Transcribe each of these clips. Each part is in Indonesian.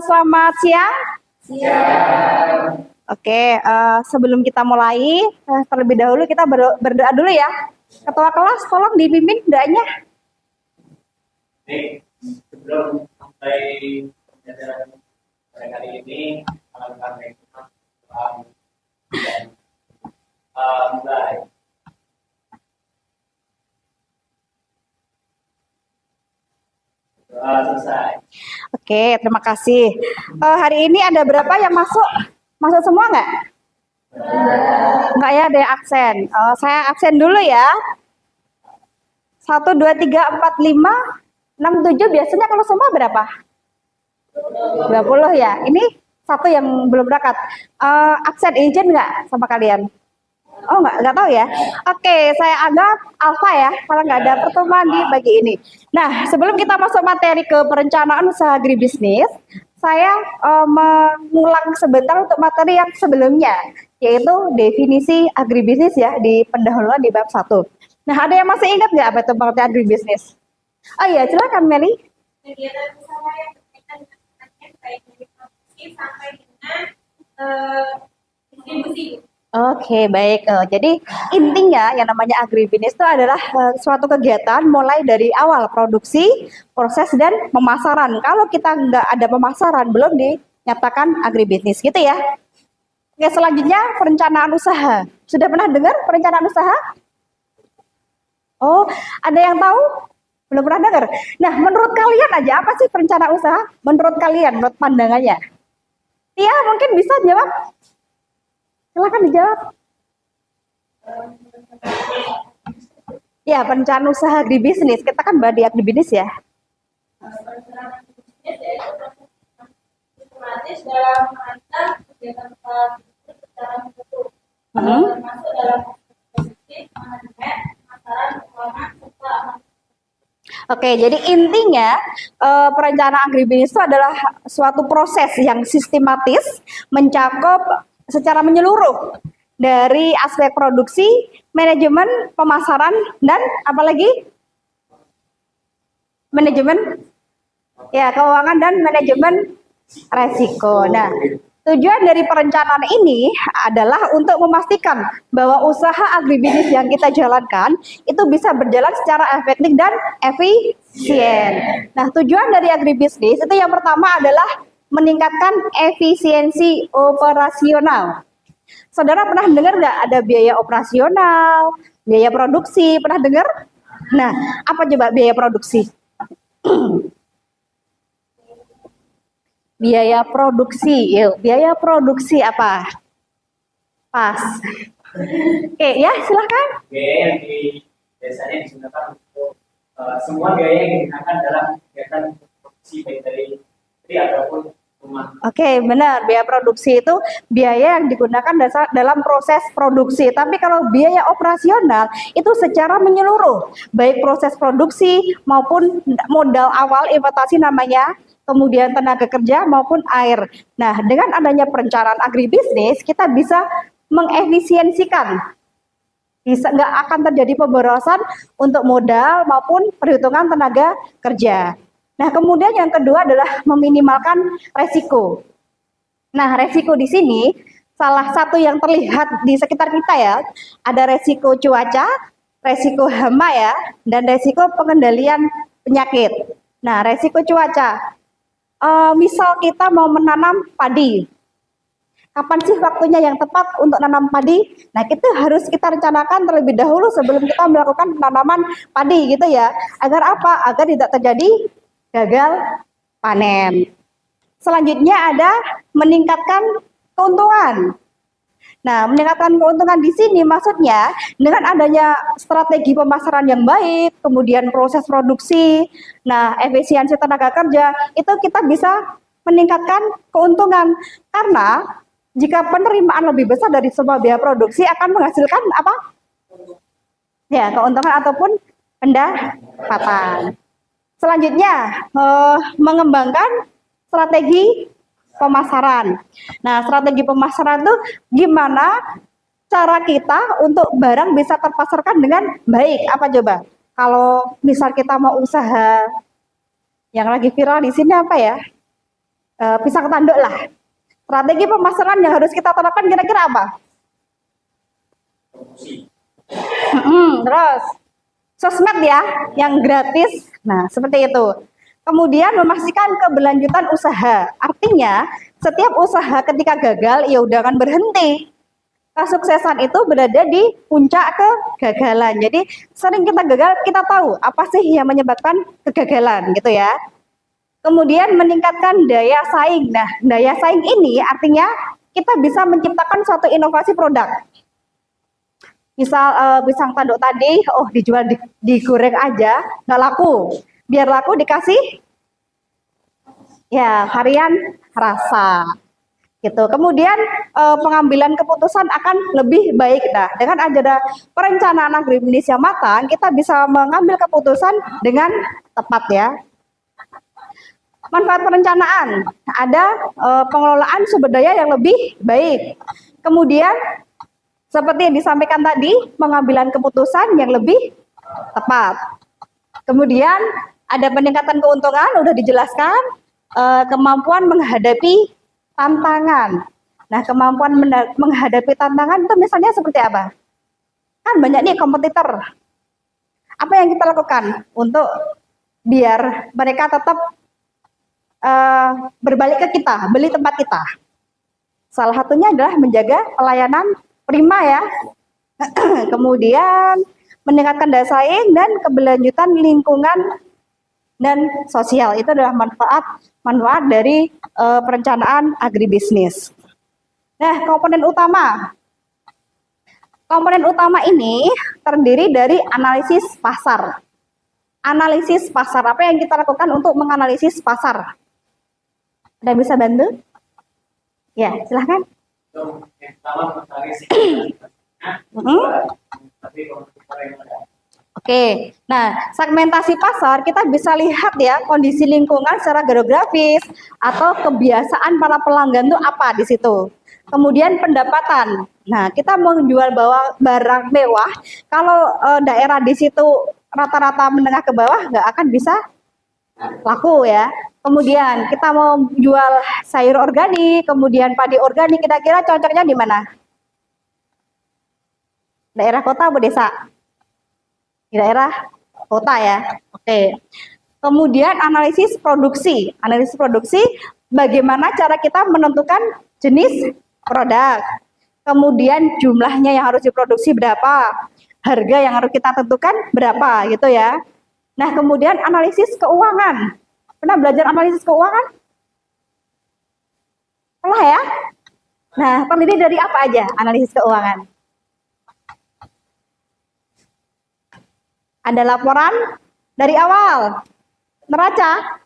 selamat siang. Siang. Oke, sebelum kita mulai, terlebih dahulu kita berdoa dulu ya. Ketua kelas, tolong dipimpin doanya. Baik, sebelum sampai pembelajaran pada kali ini, alhamdulillah dan mulai. Selesai. Oke, terima kasih. Hari ini ada berapa yang masuk? Masuk semua nggak? Nggak ya, ada yang absen. Saya absen dulu ya. 1, 2, 3, 4, 5, 6, 7. Biasanya kalau semua berapa? 20 ya. Ini satu yang belum berangkat. Absen izin nggak sama kalian? Oh, nggak tahu ya. Oke, saya anggap alfa ya, kalau nggak ada pertemuan di bagi ini. Nah, sebelum kita masuk materi ke perencanaan usaha agribisnis, saya mengulang sebentar untuk materi yang sebelumnya, yaitu definisi agribisnis ya, di pendahuluan di bab 1. Nah, ada yang masih ingat nggak apa itu pengertian agribisnis? Oh iya, silakan Meli. Kegiatan usaha yang berkaitan dengan baik dari produksi sampai dengan distribusi. Oke, baik. Jadi intinya yang namanya agribisnis itu adalah suatu kegiatan mulai dari awal produksi, proses, dan pemasaran. Kalau kita nggak ada pemasaran, belum dinyatakan agribisnis, gitu ya. Oke, selanjutnya perencanaan usaha. Sudah pernah dengar perencanaan usaha? Oh, ada yang tahu? Belum pernah dengar? Nah, menurut kalian aja apa sih perencanaan usaha? Menurut kalian, menurut pandangannya? Iya, mungkin bisa jawab. Silakan dijawab. Ya, perencanaan usaha agribisnis. Kita kan bahas di agribisnis ya. Perencanaan bisnis yaitu sistematis dalam merancang kegiatan usaha secara menyeluruh, termasuk dalam produksi, manajemen, pemasaran, keuangan, serta Oke, jadi intinya perencanaan agribisnis itu adalah suatu proses yang sistematis mencakup secara menyeluruh dari aspek produksi, manajemen, pemasaran, dan apalagi manajemen ya keuangan dan manajemen resiko. Nah, tujuan dari perencanaan ini adalah untuk memastikan bahwa usaha agribisnis yang kita jalankan itu bisa berjalan secara efektif dan efisien. Nah, tujuan dari agribisnis itu yang pertama adalah meningkatkan efisiensi operasional. Saudara pernah dengar nggak ada biaya operasional, biaya produksi? Pernah dengar? Nah, apa coba biaya produksi? Biaya produksi, yuk. Biaya produksi apa? Pas. Oke, ya silakan. Biaya yang biasanya digunakan untuk semua biaya yang digunakan dalam kegiatan produksi baik dari ataupun rumah. Oke, benar. Biaya produksi itu biaya yang digunakan dalam proses produksi. Tapi kalau biaya operasional itu secara menyeluruh, baik proses produksi maupun modal awal investasi namanya, kemudian tenaga kerja maupun air. Nah, dengan adanya perencanaan agribisnis, kita bisa mengefisiensikan. Bisa nggak akan terjadi pemborosan untuk modal maupun perhitungan tenaga kerja. Nah, kemudian yang kedua adalah meminimalkan resiko. Nah, resiko di sini salah satu yang terlihat di sekitar kita ya, ada resiko cuaca, resiko hama ya, dan resiko pengendalian penyakit. Nah, resiko cuaca. Misal kita mau menanam padi. Kapan sih waktunya yang tepat untuk nanam padi? Nah, kita harus kita rencanakan terlebih dahulu sebelum kita melakukan penanaman padi gitu ya. Agar apa? Agar tidak terjadi gagal panen. Selanjutnya ada meningkatkan keuntungan. Nah, meningkatkan keuntungan di sini maksudnya dengan adanya strategi pemasaran yang baik, kemudian proses produksi, nah efisiensi tenaga kerja, itu kita bisa meningkatkan keuntungan. Karena jika penerimaan lebih besar dari semua biaya produksi akan menghasilkan apa? Ya, keuntungan ataupun pendapatan. Selanjutnya, mengembangkan strategi pemasaran. Nah, strategi pemasaran itu gimana cara kita untuk barang bisa terpasarkan dengan baik. Apa coba? Kalau misal kita mau usaha yang lagi viral di sini apa ya? pisang tanduk lah. Strategi pemasaran yang harus kita terapkan kira-kira apa? promosi. Terus sosmed ya, yang gratis. Nah, seperti itu. Kemudian memastikan keberlanjutan usaha. Artinya, setiap usaha ketika gagal, ya udah akan berhenti. Kesuksesan itu berada di puncak kegagalan. Jadi, sering kita gagal, kita tahu apa sih yang menyebabkan kegagalan, gitu ya. Kemudian meningkatkan daya saing. Nah, daya saing ini artinya kita bisa menciptakan suatu inovasi produk. Misal pisang tanduk tadi, oh dijual digoreng aja, nggak laku. Biar laku dikasih ya varian rasa gitu. Kemudian pengambilan keputusan akan lebih baik. Nah, dengan ada perencanaan agribisnis yang matang, kita bisa mengambil keputusan dengan tepat ya. Manfaat perencanaan, ada pengelolaan sumber daya yang lebih baik. Kemudian seperti yang disampaikan tadi, pengambilan keputusan yang lebih tepat. Kemudian ada peningkatan keuntungan, udah dijelaskan, kemampuan menghadapi tantangan. Nah, kemampuan menghadapi tantangan itu misalnya seperti apa? Kan banyak nih kompetitor. Apa yang kita lakukan untuk biar mereka tetap berbalik ke kita, beli tempat kita? Salah satunya adalah menjaga pelayanan prima ya. Kemudian meningkatkan daya saing dan keberlanjutan lingkungan dan sosial. Itu adalah manfaat dari perencanaan agribisnis. Nah, komponen utama. Komponen utama ini terdiri dari analisis pasar. Analisis pasar, apa yang kita lakukan untuk menganalisis pasar? Ada yang bisa bantu? Ya, silahkan. Yang pertama mencari segmentasinya, tapi kompetitor yang ada. Oke, nah segmentasi pasar kita bisa lihat ya kondisi lingkungan secara geografis atau kebiasaan para pelanggan itu apa di situ. Kemudian pendapatan. Nah, kita mau jual barang mewah, kalau daerah di situ rata-rata menengah ke bawah nggak akan bisa laku ya. Kemudian kita mau jual sayur organik, kemudian padi organik, kira-kira cocoknya di mana? Daerah kota atau desa? Di daerah kota ya. Oke. Kemudian analisis produksi. Analisis produksi, bagaimana cara kita menentukan jenis produk. Kemudian jumlahnya yang harus diproduksi berapa, harga yang harus kita tentukan berapa gitu ya. Nah, kemudian analisis keuangan. Pernah belajar analisis keuangan? Pernah ya? Nah, terdiri dari apa aja analisis keuangan? Ada laporan dari awal, neraca.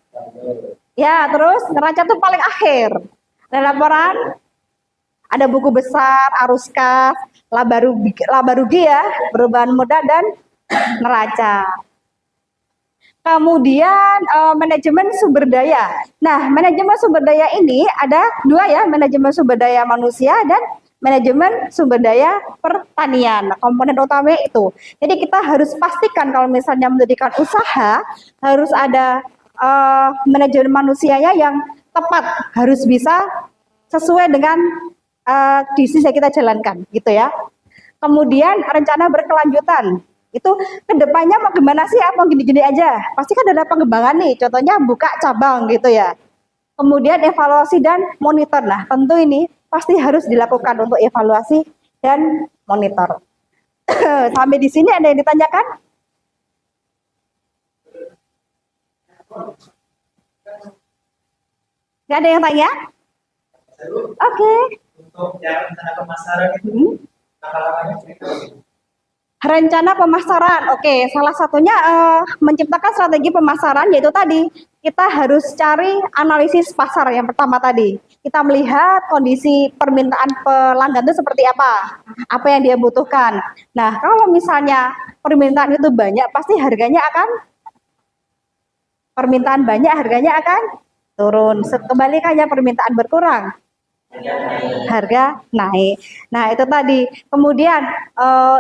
Ya, terus neraca itu paling akhir. Ada laporan, ada buku besar, arus kas, laba rugi ya, perubahan modal dan neraca. Kemudian manajemen sumber daya. Nah, manajemen sumber daya ini ada dua ya, manajemen sumber daya manusia dan manajemen sumber daya pertanian. Nah, komponen utama itu. Jadi kita harus pastikan kalau misalnya mendirikan usaha harus ada manajemen manusianya yang tepat, harus bisa sesuai dengan bisnis yang kita jalankan, gitu ya. Kemudian rencana berkelanjutan. Itu kedepannya mau gimana sih, apa gini-gini aja, pasti kan ada pengembangan nih, contohnya buka cabang gitu ya. Kemudian evaluasi dan monitor. Nah, tentu ini pasti harus dilakukan untuk evaluasi dan monitor. Sampai di sini ada yang ditanyakan? Nggak ada yang tanya? Oke. Untuk yang rencana pemasaran itu, langkah-langkahnya seperti apa? Rencana pemasaran, oke. Salah satunya menciptakan strategi pemasaran, yaitu tadi kita harus cari analisis pasar yang pertama tadi. Kita melihat kondisi permintaan pelanggan itu seperti apa yang dia butuhkan. Nah, kalau misalnya permintaan itu banyak, pasti harganya akan turun. Kebalikannya permintaan berkurang, harga naik. Nah, itu tadi. Kemudian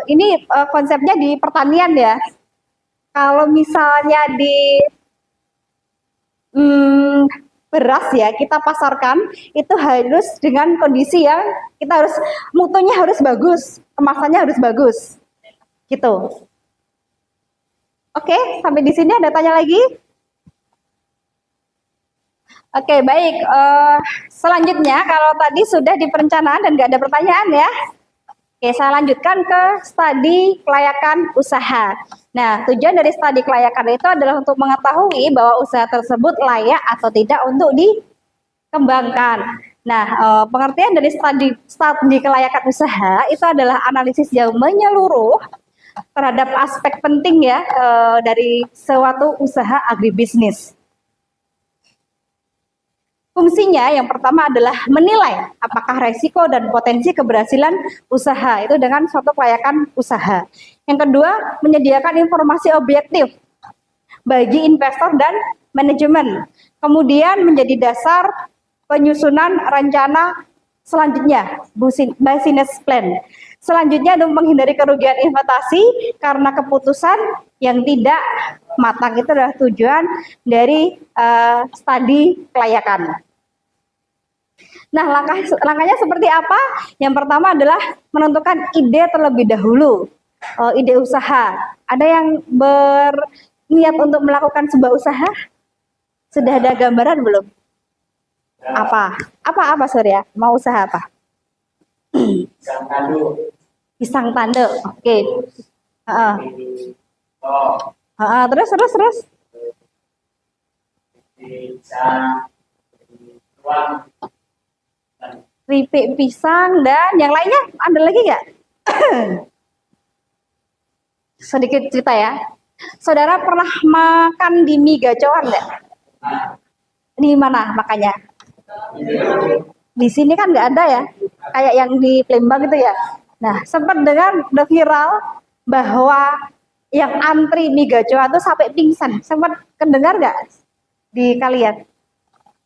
ini konsepnya di pertanian ya. Kalau misalnya di beras ya kita pasarkan itu harus dengan kondisi yang kita harus mutunya harus bagus, kemasannya harus bagus. Gitu. Oke, sampai di sini ada tanya lagi? Oke, baik. Selanjutnya kalau tadi sudah di perencanaan dan nggak ada pertanyaan ya. Oke, saya lanjutkan ke studi kelayakan usaha. Nah, tujuan dari studi kelayakan itu adalah untuk mengetahui bahwa usaha tersebut layak atau tidak untuk dikembangkan. Nah, pengertian dari studi kelayakan usaha itu adalah analisis yang menyeluruh terhadap aspek penting ya dari suatu usaha agribisnis. Fungsinya yang pertama adalah menilai apakah resiko dan potensi keberhasilan usaha itu dengan suatu kelayakan usaha. Yang kedua, menyediakan informasi objektif bagi investor dan manajemen. Kemudian menjadi dasar penyusunan rencana selanjutnya, business plan. Selanjutnya untuk menghindari kerugian investasi karena keputusan yang tidak matang. Itu adalah tujuan dari studi kelayakan. Nah, langkahnya seperti apa? Yang pertama adalah menentukan ide terlebih dahulu, ide usaha. Ada yang berniat untuk melakukan sebuah usaha? Sudah ada gambaran belum? Apa Surya? Mau usaha apa? Pisang tanduk. Pisang tanduk. Oke. Terus. Pisang, ruang, Keripik pisang dan yang lainnya ada lagi nggak? Sedikit cerita ya. Saudara pernah makan di mie gacoan nggak? Di mana makanya? Di sini kan nggak ada ya, kayak yang di Palembang itu ya. Nah, sempat dengar udah viral bahwa yang antri mie gacoan itu sampai pingsan. Sempat kedengar nggak di kalian?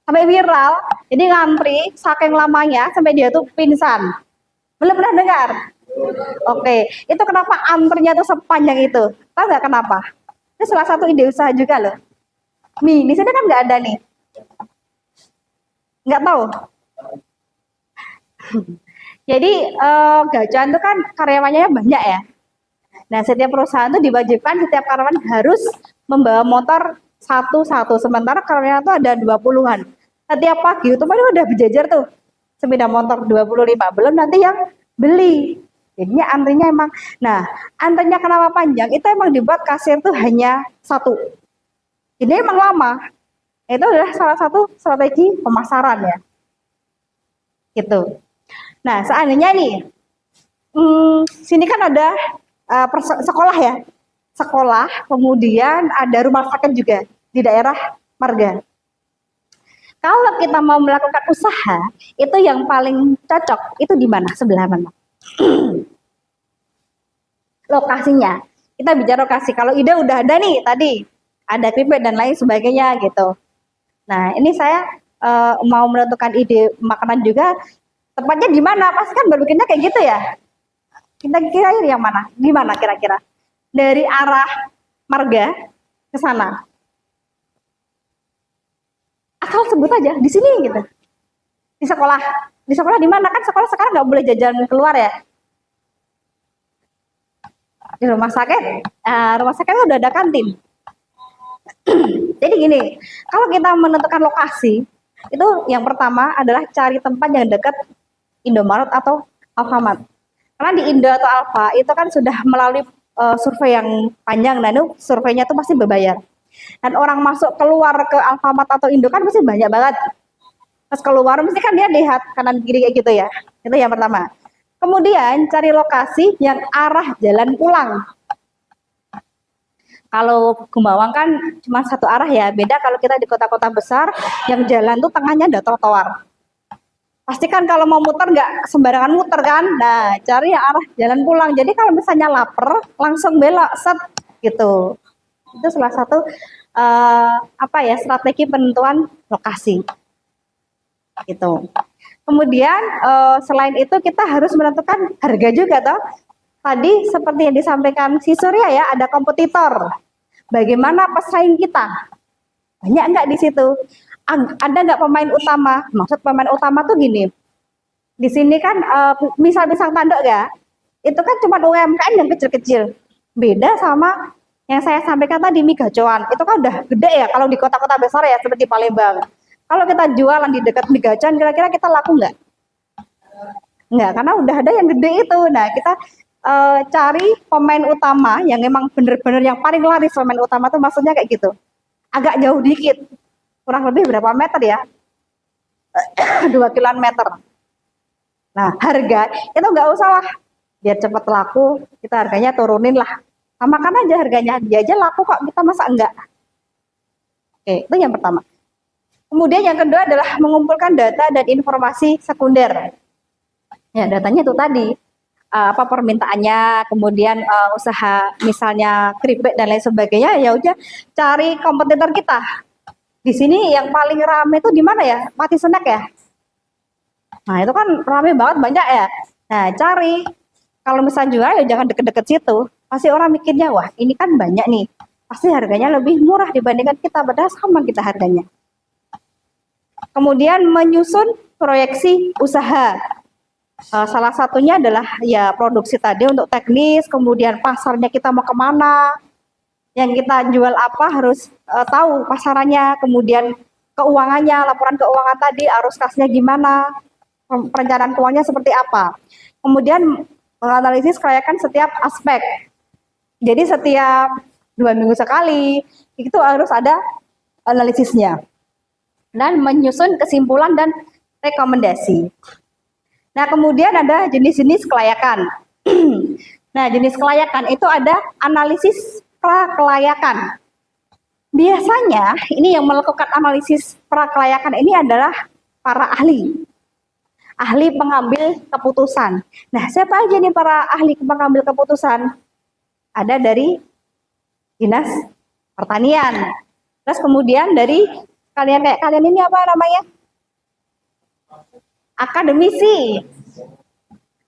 Sampai viral, jadi ngantri saking lamanya sampai dia tuh pingsan. Belum pernah dengar? Oke, itu kenapa antrinya tuh sepanjang itu? Tahu nggak kenapa? Itu salah satu ide usaha juga loh. Mie, di sini kan nggak ada nih. Nggak tahu. Jadi gacoan itu kan karyawannya banyak ya. Nah, setiap perusahaan itu diwajibkan setiap karyawan harus membawa motor satu-satu. Sementara karyawan itu ada 20-an. Setiap pagi itu udah berjajar tuh sepeda motor 25. Belum nanti yang beli. Jadinya antrinya emang. Nah, antrinya kenapa panjang? Itu emang dibuat kasir tuh hanya satu. Ini emang lama. Itu adalah salah satu strategi pemasaran ya. Gitu. Nah, seandainya nih, sini kan ada sekolah ya. Sekolah, kemudian ada rumah sakit juga di daerah marga. Kalau kita mau melakukan usaha, itu yang paling cocok, itu di mana? Sebelah mana? Lokasinya. Kita bicara lokasi. Kalau ide udah ada nih tadi, ada keripik dan lain sebagainya gitu. Nah, ini saya mau menentukan ide makanan juga, tepatnya di mana? Pasti kan berbikinnya kayak gitu ya. Kita kira yang mana? Di mana kira-kira? Dari arah marga ke sana. Asal sebut aja di sini gitu. Di sekolah. Di sekolah di mana? Kan sekolah sekarang nggak boleh jajan keluar ya. Di rumah sakit. Rumah sakit udah ada kantin. Jadi gini, kalau kita menentukan lokasi, itu yang pertama adalah cari tempat yang dekat Indomaret atau Alfamart. Karena di Indo atau Alfa itu kan sudah melalui survei yang panjang, nah itu surveinya tuh pasti berbayar. Dan orang masuk keluar ke Alfamart atau Indo kan pasti banyak banget. Pas keluar mesti kan dia lihat kanan kiri kayak gitu ya. Itu yang pertama. Kemudian cari lokasi yang arah jalan pulang. Kalau Gumbawang kan cuma satu arah ya. Beda kalau kita di kota-kota besar yang jalan tuh tengahnya ada trotoar. Pastikan kalau mau muter nggak sembarangan muter kan. Nah, cari yang arah jalan pulang. Jadi kalau misalnya lapar langsung belok set gitu. Itu salah satu strategi penentuan lokasi. Gitu. Kemudian selain itu kita harus menentukan harga juga toh. Tadi seperti yang disampaikan si Surya ya, ada kompetitor. Bagaimana pesaing kita? Banyak enggak di situ? ada nggak pemain utama? Maksud pemain utama tuh gini, di sini kan misal pisang tanduk ya, itu kan cuma UMKM yang kecil-kecil. Beda sama yang saya sampaikan tadi mie gacoan, itu kan udah gede ya kalau di kota-kota besar ya seperti Palembang. Kalau kita jualan di dekat mie gacoan, kira-kira kita laku nggak? Nggak, karena udah ada yang gede itu. Nah, kita cari pemain utama yang memang bener-bener yang paling laris. Pemain utama tuh maksudnya kayak gitu. Agak jauh dikit, kurang lebih berapa meter ya? 2 kilometer. Nah, harga itu nggak usah lah, biar cepat laku, kita harganya turunin lah. Samakan aja harganya, dia aja laku kok, kita masa enggak? Oke, itu yang pertama. Kemudian yang kedua adalah mengumpulkan data dan informasi sekunder. Ya, datanya itu tadi, apa permintaannya, kemudian usaha misalnya keripik dan lain sebagainya, ya udah cari kompetitor kita. Di sini yang paling rame itu di mana ya? Mati Snack ya? Nah, itu kan rame banget, banyak ya. Nah, cari. Kalau misalnya jual ya jangan deket-deket situ. Pasti orang mikirnya, wah ini kan banyak nih. Pasti harganya lebih murah dibandingkan kita, padahal sama kita harganya. Kemudian menyusun proyeksi usaha. Salah satunya adalah ya produksi tadi untuk teknis, kemudian pasarnya kita mau kemana, yang kita jual apa harus tahu pasarannya, kemudian keuangannya, laporan keuangan tadi, arus kasnya gimana, perencanaan keuangannya seperti apa. Kemudian menganalisis kelayakan setiap aspek. Jadi setiap 2 minggu sekali itu harus ada analisisnya dan menyusun kesimpulan dan rekomendasi. Nah, kemudian ada jenis-jenis kelayakan. Nah, jenis kelayakan itu ada analisis prakelayakan. Biasanya ini yang melakukan analisis prakelayakan ini adalah para ahli pengambil keputusan. Nah, siapa aja nih para ahli pengambil keputusan? Ada dari Dinas Pertanian. Terus kemudian dari kalian ini apa namanya? Akademisi.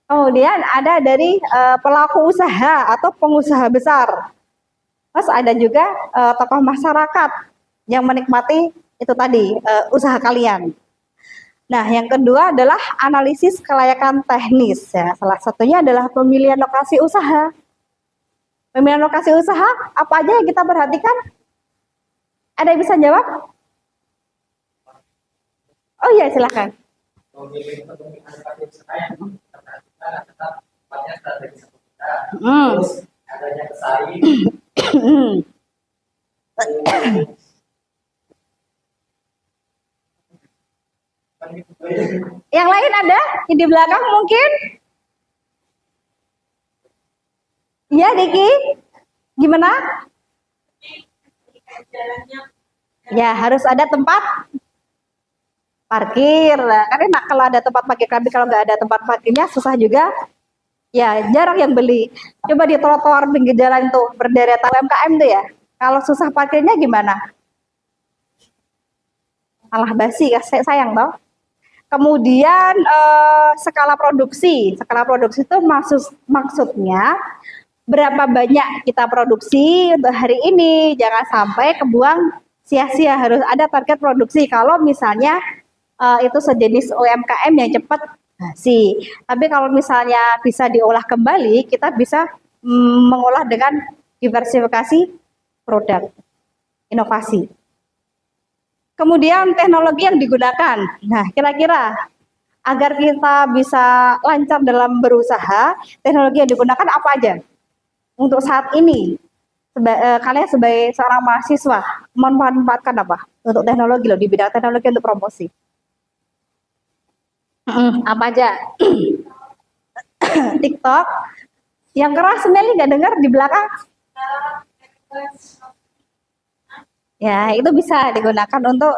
Kemudian ada dari pelaku usaha atau pengusaha besar. Terus ada juga tokoh masyarakat yang menikmati itu tadi usaha kalian. Nah, yang kedua adalah analisis kelayakan teknis. Ya. Salah satunya adalah pemilihan lokasi usaha. Pemilihan lokasi usaha, apa aja yang kita perhatikan? Ada yang bisa jawab? Oh iya, silakan. Memilih lokasi usaha yang kita tetap tempatnya strategis kita. Terus adanya pesaing. Yang lain ada di belakang mungkin? Iya, Diki. Gimana? Ya, harus ada tempat parkir. Kan enak kalau ada tempat parkir, tapi kalau nggak ada tempat parkirnya susah juga. Ya, jarang yang beli. Coba di trotoar pinggir jalan tuh, berderetan UMKM tuh ya. Kalau susah parkirnya gimana? Malah basi, sayang toh. Kemudian skala produksi itu maksudnya berapa banyak kita produksi untuk hari ini, jangan sampai kebuang sia-sia, harus ada target produksi. Kalau misalnya itu sejenis UMKM yang cepat basi, tapi kalau misalnya bisa diolah kembali, kita bisa mengolah dengan diversifikasi produk, inovasi. Kemudian teknologi yang digunakan. Nah, kira-kira agar kita bisa lancar dalam berusaha, teknologi yang digunakan apa aja? Untuk saat ini, kalian sebagai seorang mahasiswa, memanfaatkan apa? Untuk teknologi loh, di bidang teknologi untuk promosi. Apa aja? TikTok. Yang keras Meli nggak dengar di belakang? Ya, itu bisa digunakan untuk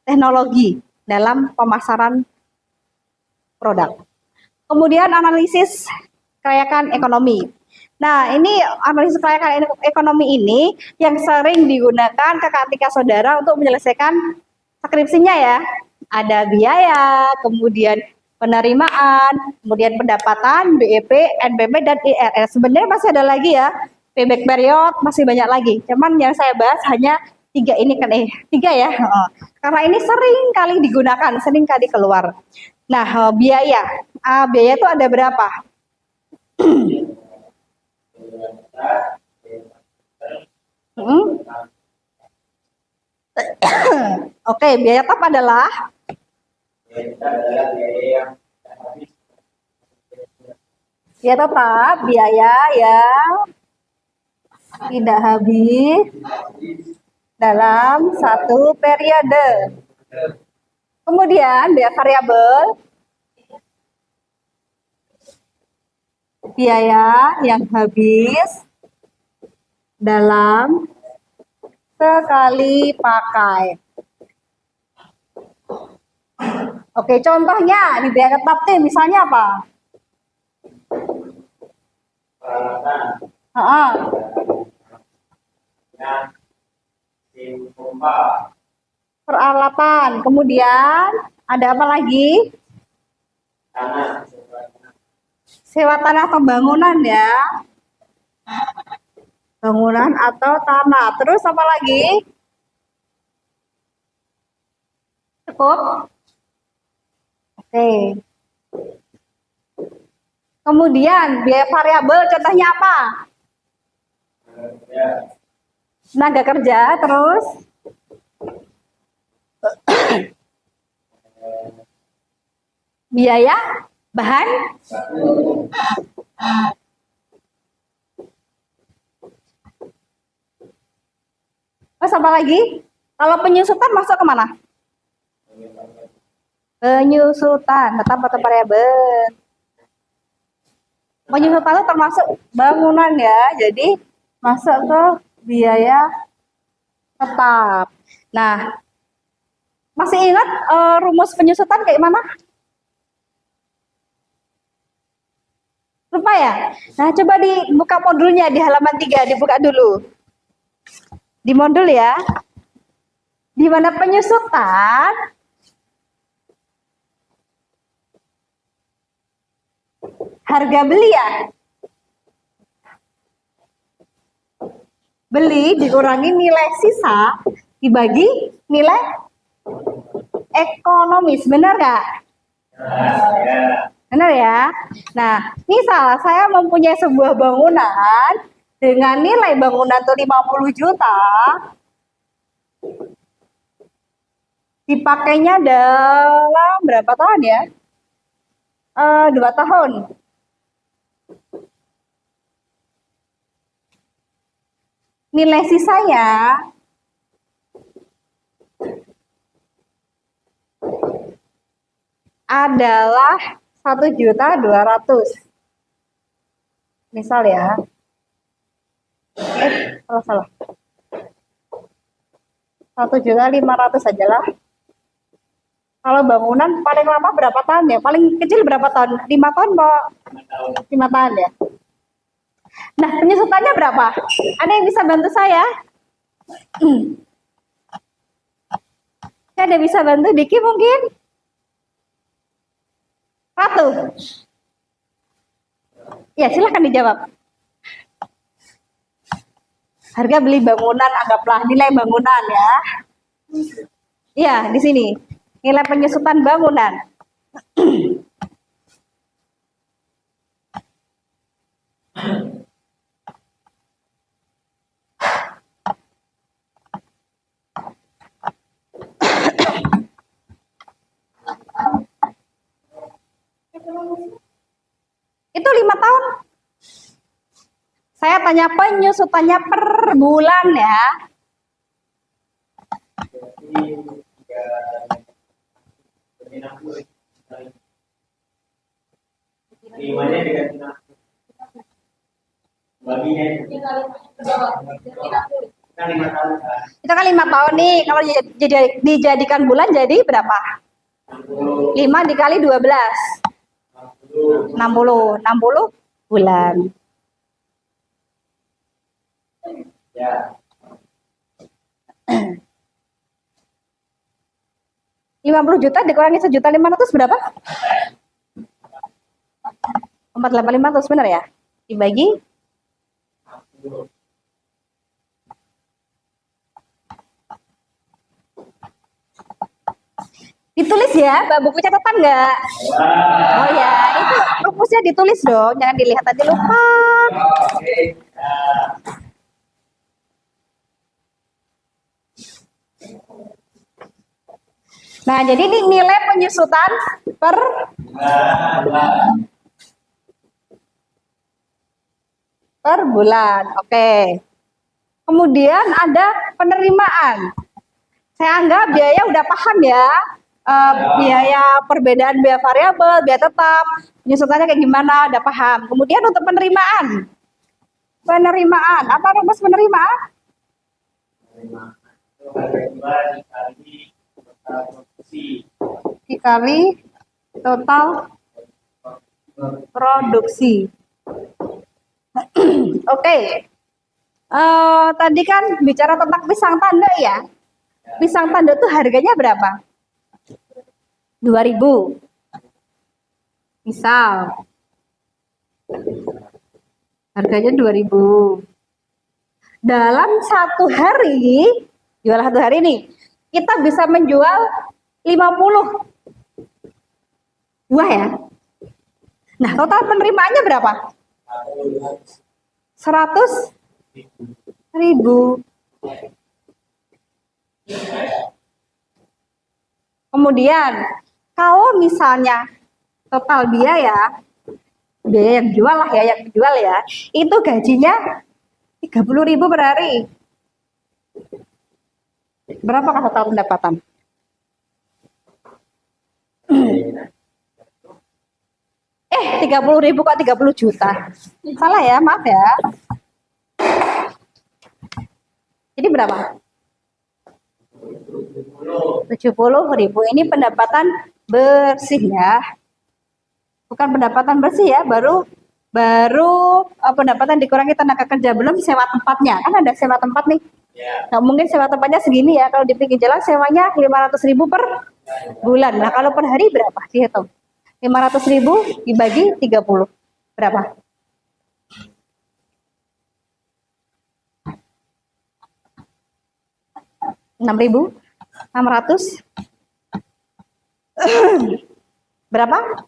teknologi dalam pemasaran produk. Kemudian analisis kelayakan ekonomi. Nah, ini analisis kelayakan ekonomi ini yang sering digunakan ketika saudara untuk menyelesaikan skripsinya ya. Ada biaya, kemudian penerimaan, kemudian pendapatan, BEP, NBP, dan IRR. Sebenarnya masih ada lagi ya. Payback period masih banyak lagi. Cuman yang saya bahas hanya tiga ini kan tiga ya. Oh. Karena ini sering kali digunakan, sering kali keluar. Nah, biaya. Biaya itu ada berapa? Hmm? Oke, biaya tetap adalah biaya tetap, biaya yang tidak habis dalam satu periode. Kemudian biaya variabel, biaya yang habis dalam sekali pakai. Oke, contohnya di biaya tetap nih, misalnya apa? Peralatan. Kemudian ada apa lagi? Sewa tanah atau bangunan ya. Bangunan atau tanah. Terus apa lagi? Cukup? Oke. Kemudian biaya variabel contohnya apa? Tenaga kerja, terus biaya bahan terus apa lagi? Kalau penyusutan masuk ke mana? Penyusutan tetap atau variabel. Penyusutan itu termasuk bangunan ya, jadi masuk ke biaya tetap. Nah, masih ingat rumus penyusutan kayak mana? Lupa ya? Nah, coba dibuka modulnya di halaman 3, dibuka dulu. Di modul ya. Di mana penyusutan harga beli ya. Beli dikurangi nilai sisa dibagi nilai ekonomis. Benar nggak? Benar ya? Nah, misal saya mempunyai sebuah bangunan dengan nilai bangunan itu 50 juta, dipakainya dalam berapa tahun ya? 2 tahun. Nilai sisanya adalah 1.200.000. Misal ya. Salah. 1.500.000 saja lah. Kalau bangunan paling lama berapa tahun ya? Paling kecil berapa tahun? 5 tahun, Pak? 5 tahun ya. Nah, penyusutannya berapa? Ada yang bisa bantu saya? Ada bisa bantu Diki mungkin? 1. Ya, silahkan dijawab. Harga beli bangunan, anggaplah nilai bangunan ya. Iya, di sini. Nilai penyusutan bangunan. Itu 5 tahun. Saya tanya penyusutannya per bulan ya. Itu kan 5 tahun nih. Kalau dijadikan bulan jadi berapa? 5 dikali 12. 60 bulan. Ya. 50 juta dikurangi 1.500.000 berapa? 4.800 benar ya? Dibagi Ditulis ya, Mbak, buku catatan nggak? Oh ya, itu rumusnya ditulis dong, jangan dilihat aja lupa. Oke. Nah, jadi ini nilai penyusutan per bulan. Oke. Kemudian ada penerimaan. Saya anggap biaya udah paham ya. Biaya perbedaan biaya variabel, biaya tetap, penyusutannya kayak gimana, udah paham. Kemudian untuk penerimaan. Penerimaan, apa rumus penerimaan? Dikali total produksi. Oke. Tadi kan bicara tentang pisang tanduk ya. Pisang tanduk tuh harganya berapa? 2.000. Misal. Harganya 2.000. Dalam satu hari, jual satu hari nih, kita bisa menjual 50 buah ya. Nah, total penerimaannya berapa? 100.000. Kemudian, kalau misalnya total biaya yang jual lah ya, yang dijual ya, itu gajinya 30.000 per hari. Berapakah total pendapatan? 30.000 kok 30 juta. Salah ya, maaf ya. Jadi berapa? 70.000. Ini pendapatan bersih ya. Bukan pendapatan bersih ya, baru pendapatan dikurangi tenaga kerja, belum sewa tempatnya. Kan ada sewa tempat nih. Nah, mungkin sewa tempatnya segini ya. Kalau di pinggir jalan sewanya 500.000 per bulan. Nah, kalau per hari berapa? Dihitung. 500.000 dibagi 30. Berapa? $6.600. Berapa?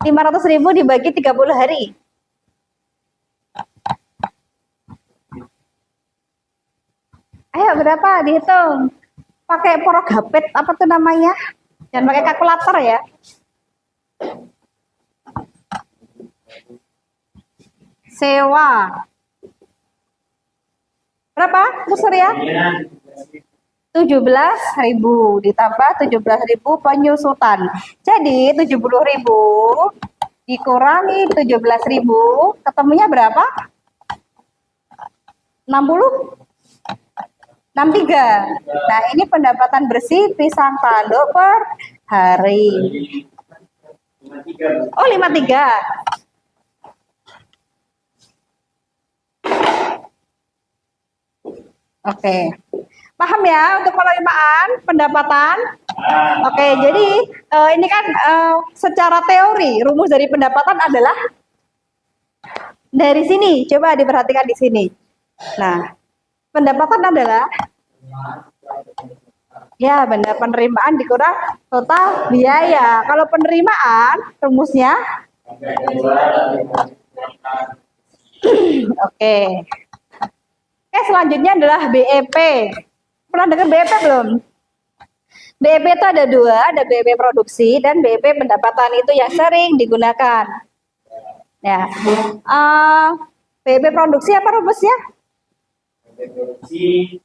500.000 dibagi 30 hari. Ayo berapa? Dihitung. Pakai porogapet apa tuh namanya? Jangan pakai kalkulator ya. Sewa. Berapa, Bu Surya? 17.000 ditambah 17.000 penyusutan. Jadi 70.000 dikurangi 17.000, ketemunya berapa? 60? 63. Nah, ini pendapatan bersih pisang tanduk per hari. Oh, 53. Oke. Paham ya untuk penerimaan pendapatan? Oke, jadi ini kan secara teori rumus dari pendapatan adalah dari sini. Coba diperhatikan di sini. Nah, pendapatan adalah ya benar, penerimaan dikurang total biaya. Kalau penerimaan rumusnya oke. Oke, selanjutnya adalah BEP. Pernah dengar BEP belum? BEP itu ada dua, ada BEP produksi dan BEP pendapatan, itu yang sering digunakan. Ya, BEP produksi apa rumusnya? BEP produksi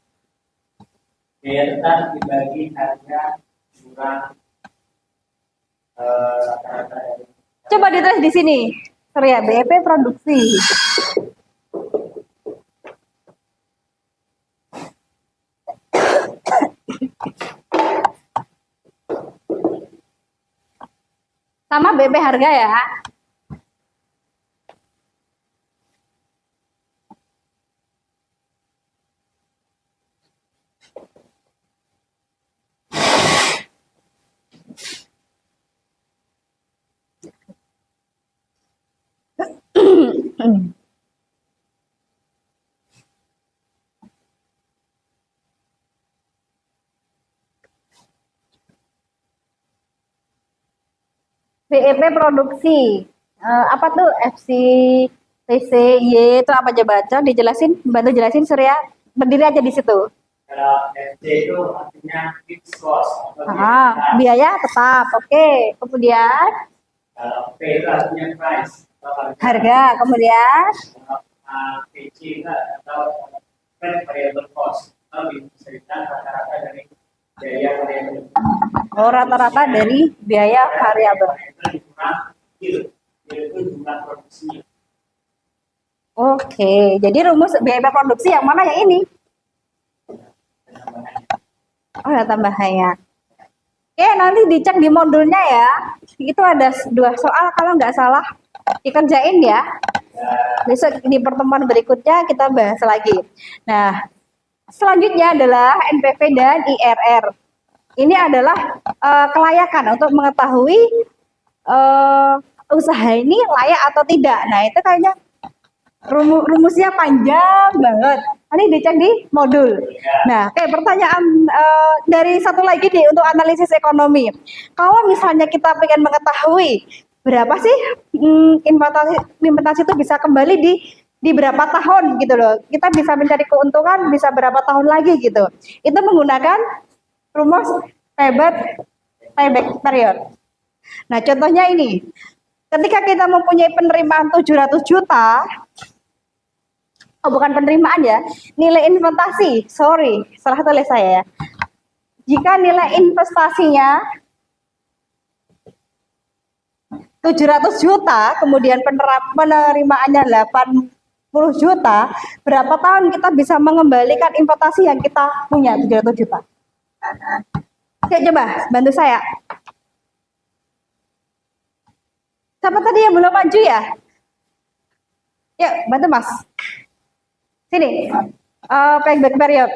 biaya tetap dibagi harga kurang rata-rata dari. Coba ditulis di sini, Surya, BEP produksi. Sama BEP harga ya. BEP produksi. Apa tuh FC, PC, Y itu apa aja baca? Dijelasin, bantu jelasin Surya. Berdiri aja di situ. Kalau FD itu artinya fixed cost. Biaya tetap. Oke. Kemudian Kalau P itu artinya price. harga. Kemudian PC itu atau variable cost. Kalau bisa rata-rata dari biaya variable. rata-rata dari biaya variabel. Itu jumlah produksinya. Oke. Jadi rumus biaya produksi yang mana yang ini? Oh, ada tambahannya. Oke, nanti dicek di modulnya ya. Itu ada 2 soal kalau nggak salah. Dikerjain ya. Besok di pertemuan berikutnya kita bahas lagi. Nah, selanjutnya adalah NPV dan IRR. Ini adalah kelayakan untuk mengetahui usaha ini layak atau tidak. Nah, itu kayaknya rumusnya panjang banget. Ini dicek di modul. Nah, kayak pertanyaan dari satu lagi nih untuk analisis ekonomi. Kalau misalnya kita pengen mengetahui berapa sih investasi itu bisa kembali di berapa tahun gitu loh. Kita bisa mencari keuntungan bisa berapa tahun lagi gitu. Itu menggunakan rumus payback period. Nah, contohnya ini. Ketika kita mempunyai penerimaan 700 juta, bukan penerimaan ya, nilai investasi, salah tulis saya ya. Jika nilai investasinya 700 juta, kemudian penerimaannya 80 juta, berapa tahun kita bisa mengembalikan investasi yang kita punya 700 juta? Oke, coba bantu saya. Siapa tadi yang belum maju ya? Yuk, bantu Mas. Sini, payback period.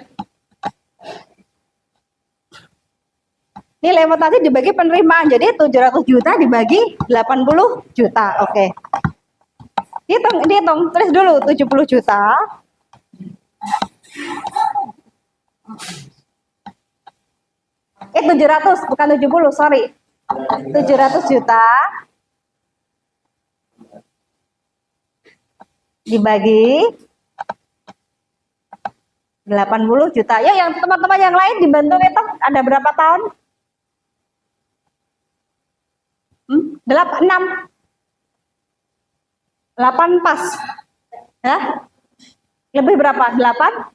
Nilai investasi dibagi penerimaan, jadi 700 juta dibagi 80 juta. Oke. Dihitung, tulis dulu 70 juta. Eh 700, bukan 70, sorry. 700 juta dibagi 80 juta. Ya, yang teman-teman yang lain dibantu hitung ada berapa tahun? 6. 8 pas. Hah? Lebih berapa? 8?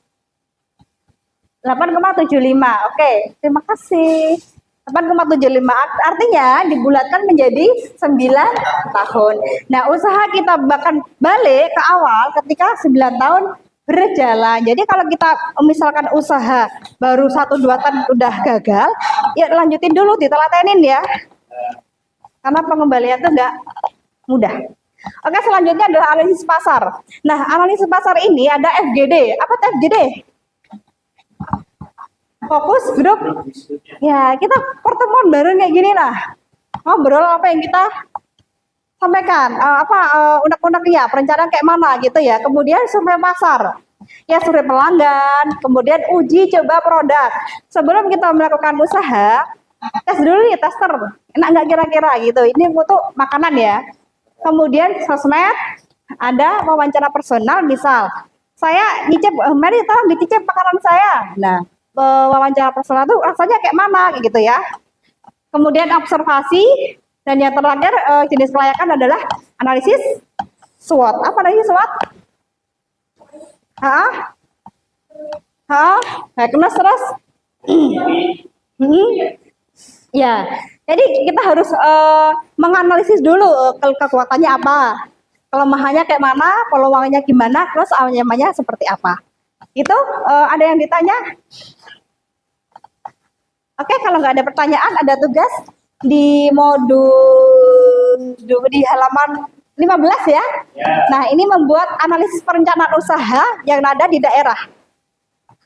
8,75. Oke, terima kasih. 8,75 artinya dibulatkan menjadi 9 tahun. Nah, usaha kita bahkan balik ke awal ketika 9 tahun berjalan. Jadi kalau kita misalkan usaha baru 1-2 tahun udah gagal, ya lanjutin dulu, ditelatenin ya. Karena pengembalian itu enggak mudah. Oke, selanjutnya adalah analisis pasar. Nah, analisis pasar ini ada FGD. Apa tuh FGD? Fokus grup. Ya, kita pertemuan bareng kayak gini lah. Ngobrol apa yang kita sampaikan, unek-unek ya, perencanaan kayak mana gitu ya. Kemudian survei pasar. Ya, survei pelanggan, kemudian uji coba produk. Sebelum kita melakukan usaha, tes dulu nih, tester. Enak nggak kira-kira gitu. Ini untuk makanan ya. Kemudian sosmed, ada wawancara personal, misal saya nyicip, mari tolong dicicip makanan saya. Nah, wawancara personal itu rasanya kayak mana gitu ya. Kemudian observasi, dan yang terakhir jenis kelayakan adalah analisis SWOT. Apa analisis SWOT? Hackness terus. Ya, jadi kita harus menganalisis dulu kekuatannya apa, kelemahannya kayak mana, peluangnya gimana, terus nyamannya seperti apa. Itu ada yang ditanya? Oke, kalau nggak ada pertanyaan, ada tugas di modul di halaman 15 ya. Nah, ini membuat analisis perencanaan usaha yang ada di daerah.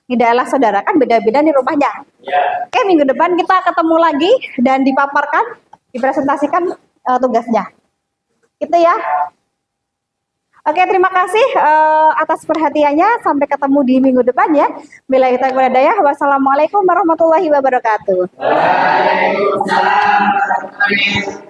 Di daerah saudara kan beda-beda nih rumahnya. Oke, minggu depan kita ketemu lagi dan dipaparkan, dipresentasikan tugasnya. Gitu ya. Oke, terima kasih atas perhatiannya. Sampai ketemu di minggu depan ya. Bila kita beradaya. Wassalamualaikum warahmatullahi wabarakatuh. Waalaikumsalam warahmatullahi wabarakatuh.